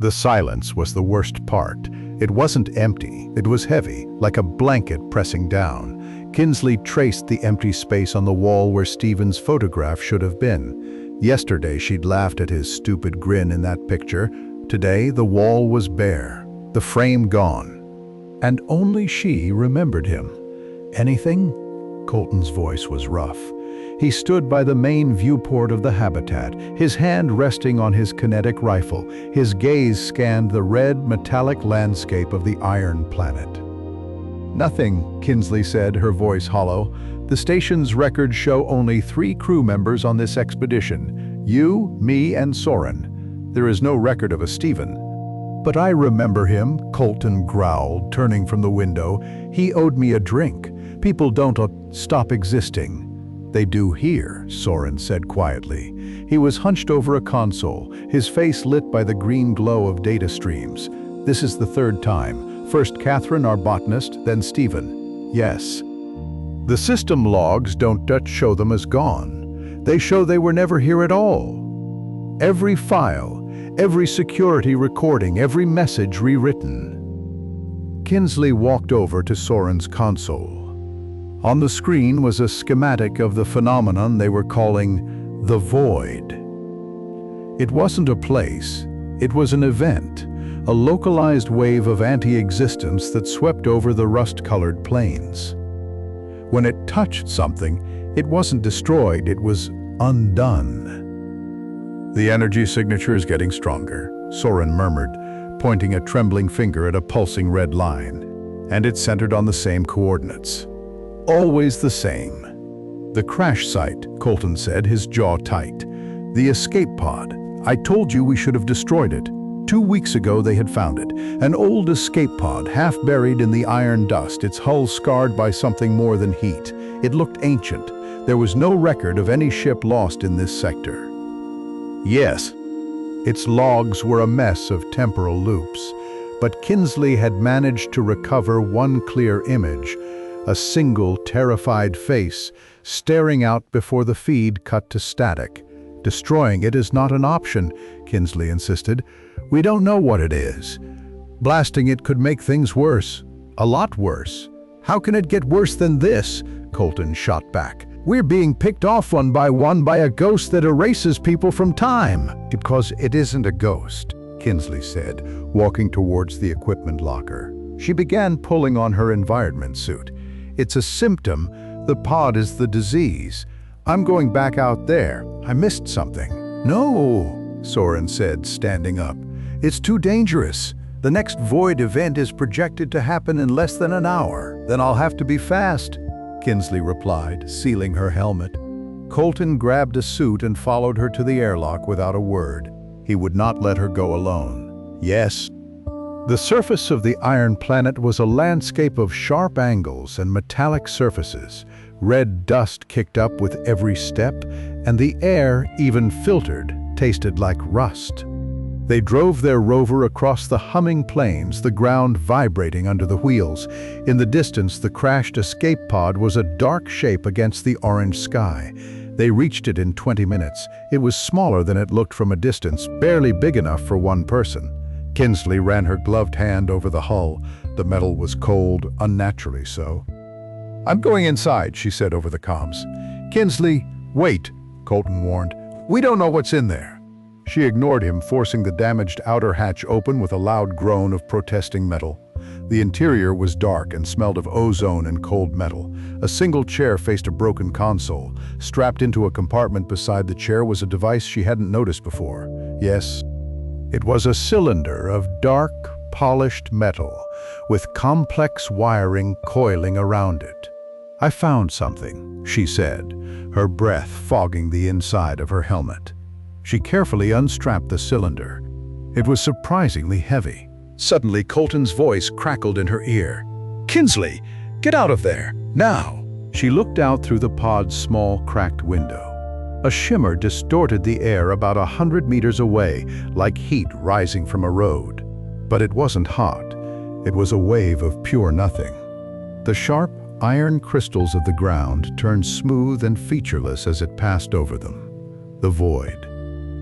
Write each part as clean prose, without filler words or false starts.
The silence was the worst part. It wasn't empty, it was heavy, like a blanket pressing down. Kinsley traced the empty space on the wall where Stephen's photograph should have been. Yesterday she'd laughed at his stupid grin in that picture. Today the wall was bare, the frame gone. And only she remembered him. Anything? Colton's voice was rough. He stood by the main viewport of the habitat, his hand resting on his kinetic rifle. His gaze scanned the red, metallic landscape of the Iron Planet. "Nothing," Kinsley said, her voice hollow. "The station's records show only 3 crew members on this expedition. You, me, and Soren. There is no record of a Stephen." "But I remember him," Colton growled, turning from the window. "He owed me a drink. People don't stop existing." "They do here," Soren said quietly. He was hunched over a console, his face lit by the green glow of data streams. "This is the 3rd time. First Catherine, our botanist, then Stephen." "Yes." "The system logs don't show them as gone. They show they were never here at all. Every file, every security recording, every message rewritten." Kinsley walked over to Soren's console. On the screen was a schematic of the phenomenon they were calling the Void. It wasn't a place, it was an event, a localized wave of anti-existence that swept over the rust-colored plains. When it touched something, it wasn't destroyed, it was undone. "The energy signature is getting stronger," Soren murmured, pointing a trembling finger at a pulsing red line. "And it's centered on the same coordinates. Always the same." "The crash site," Colton said, his jaw tight. "The escape pod. I told you we should have destroyed it. 2 weeks ago they had found it. An old escape pod, half buried in the iron dust, its hull scarred by something more than heat. It looked ancient. There was no record of any ship lost in this sector." "Yes." Its logs were a mess of temporal loops. But Kinsley had managed to recover one clear image. A single, terrified face, staring out before the feed cut to static. "Destroying it is not an option," Kinsley insisted. "We don't know what it is. Blasting it could make things worse. A lot worse." "How can it get worse than this?" Colton shot back. "We're being picked off one by a ghost that erases people from time." "Because it isn't a ghost," Kinsley said, walking towards the equipment locker. She began pulling on her environment suit. "It's a symptom. The pod is the disease. I'm going back out there. I missed something." "No," Soren said, standing up. "It's too dangerous. The next Void event is projected to happen in less than an hour. Then I'll have to be fast," Kinsley replied, sealing her helmet. Colton grabbed a suit and followed her to the airlock without a word. He would not let her go alone. "Yes." The surface of the Iron Planet was a landscape of sharp angles and metallic surfaces. Red dust kicked up with every step, and the air, even filtered, tasted like rust. They drove their rover across the humming plains, the ground vibrating under the wheels. In the distance, the crashed escape pod was a dark shape against the orange sky. They reached it in 20 minutes. It was smaller than it looked from a distance, barely big enough for one person. Kinsley ran her gloved hand over the hull. The metal was cold, unnaturally so. "I'm going inside," she said over the comms. "Kinsley, wait," Colton warned. "We don't know what's in there." She ignored him, forcing the damaged outer hatch open with a loud groan of protesting metal. The interior was dark and smelled of ozone and cold metal. A single chair faced a broken console. Strapped into a compartment beside the chair was a device she hadn't noticed before. Yes, it was a cylinder of dark, polished metal, with complex wiring coiling around it. "I found something," she said, her breath fogging the inside of her helmet. She carefully unstrapped the cylinder. It was surprisingly heavy. Suddenly, Colton's voice crackled in her ear. "Kinsley, get out of there, now!" She looked out through the pod's small, cracked window. A shimmer distorted the air about 100 meters away, like heat rising from a road. But it wasn't hot. It was a wave of pure nothing. The sharp, iron crystals of the ground turned smooth and featureless as it passed over them. The void.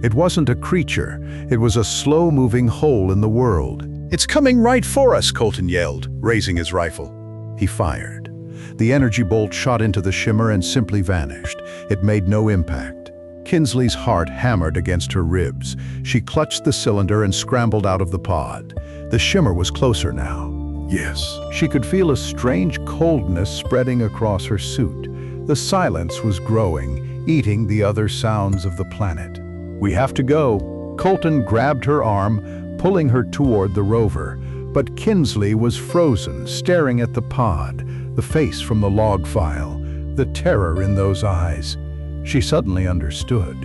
It wasn't a creature, it was a slow-moving hole in the world. "It's coming right for us," Colton yelled, raising his rifle. He fired. The energy bolt shot into the shimmer and simply vanished. It made no impact. Kinsley's heart hammered against her ribs. She clutched the cylinder and scrambled out of the pod. The shimmer was closer now. Yes. She could feel a strange coldness spreading across her suit. The silence was growing, eating the other sounds of the planet. "We have to go." Colton grabbed her arm, pulling her toward the rover. But Kinsley was frozen, staring at the pod, the face from the log file, the terror in those eyes. She suddenly understood.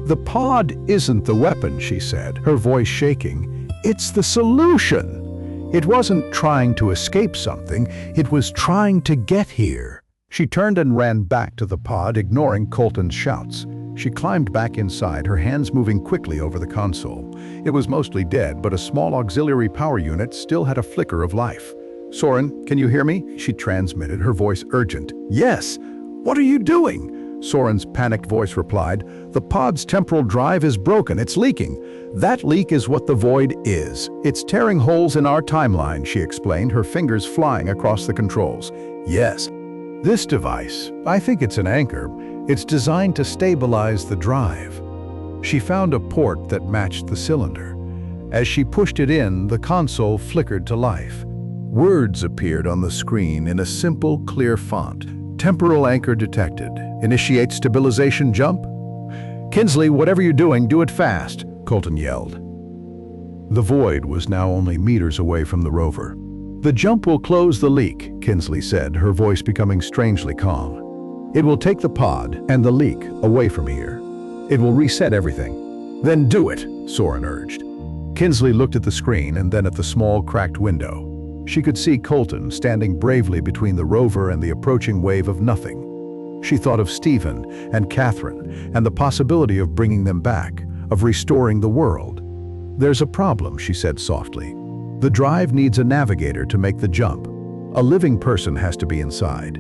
"The pod isn't the weapon," she said, her voice shaking. "It's the solution." It wasn't trying to escape something, it was trying to get here. She turned and ran back to the pod, ignoring Colton's shouts. She climbed back inside, her hands moving quickly over the console. It was mostly dead, but a small auxiliary power unit still had a flicker of life. "Soren, can you hear me?" she transmitted, her voice urgent. "Yes. What are you doing?" Soren's panicked voice replied. "The pod's temporal drive is broken. It's leaking." "That leak is what the void is. It's tearing holes in our timeline," she explained, her fingers flying across the controls. "Yes. This device, I think it's an anchor. It's designed to stabilize the drive." She found a port that matched the cylinder. As she pushed it in, the console flickered to life. Words appeared on the screen in a simple, clear font. "Temporal anchor detected. Initiate stabilization jump." "Kinsley, whatever you're doing, do it fast," Colton yelled. The void was now only meters away from the rover. "The jump will close the leak," Kinsley said, her voice becoming strangely calm. "It will take the pod and the leak away from here. It will reset everything." "Then do it," Soren urged. Kinsley looked at the screen and then at the small, cracked window. She could see Colton standing bravely between the rover and the approaching wave of nothing. She thought of Stephen and Catherine and the possibility of bringing them back, of restoring the world. "There's a problem," she said softly. "The drive needs a navigator to make the jump. A living person has to be inside."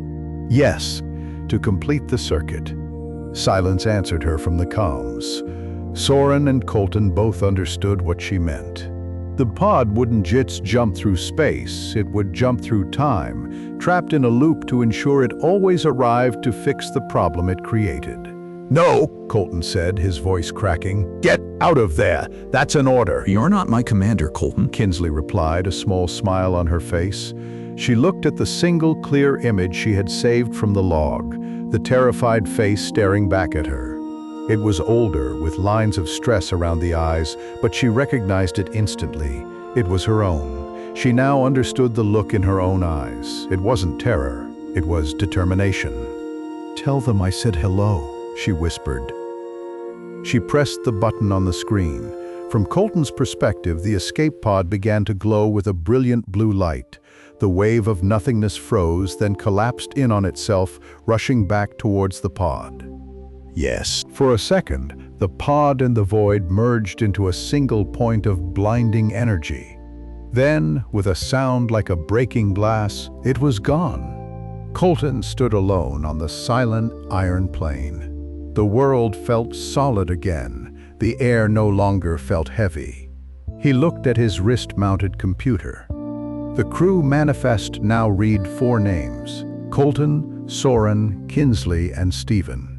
"Yes, to complete the circuit." Silence answered her from the comms. Soren and Colton both understood what she meant. The pod wouldn't just jump through space, it would jump through time, trapped in a loop to ensure it always arrived to fix the problem it created. "No," Colton said, his voice cracking. "Get out of there! That's an order!" "You're not my commander, Colton," Kinsley replied, a small smile on her face. She looked at the single clear image she had saved from the log, the terrified face staring back at her. It was older, with lines of stress around the eyes, but she recognized it instantly. It was her own. She now understood the look in her own eyes. It wasn't terror, it was determination. "Tell them I said hello," she whispered. She pressed the button on the screen. From Colton's perspective, the escape pod began to glow with a brilliant blue light. The wave of nothingness froze, then collapsed in on itself, rushing back towards the pod. Yes. For a second, the pod and the void merged into a single point of blinding energy. Then, with a sound like a breaking glass, it was gone. Colton stood alone on the silent iron plain. The world felt solid again. The air no longer felt heavy. He looked at his wrist-mounted computer. The crew manifest now read 4 names: Colton, Soren, Kinsley, and Stephen.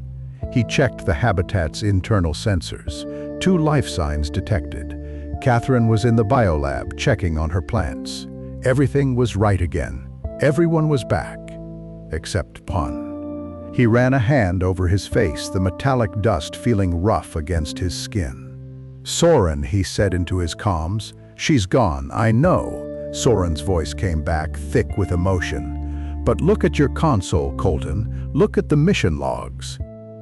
He checked the habitat's internal sensors. 2 life signs detected. Catherine was in the biolab checking on her plants. Everything was right again. Everyone was back, except Pun. He ran a hand over his face, the metallic dust feeling rough against his skin. "Soren," he said into his comms. "She's gone, I know." Soren's voice came back, thick with emotion. "But look at your console, Colton. Look at the mission logs."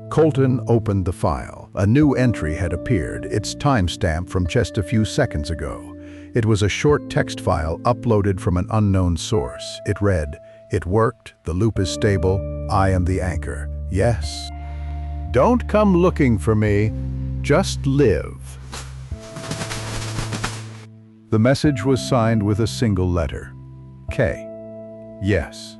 Colton opened the file. A new entry had appeared, its timestamp from just a few seconds ago. It was a short text file uploaded from an unknown source. It read, "It worked, the loop is stable, I am the anchor. Yes. Don't come looking for me, just live." The message was signed with a single letter. K. Yes.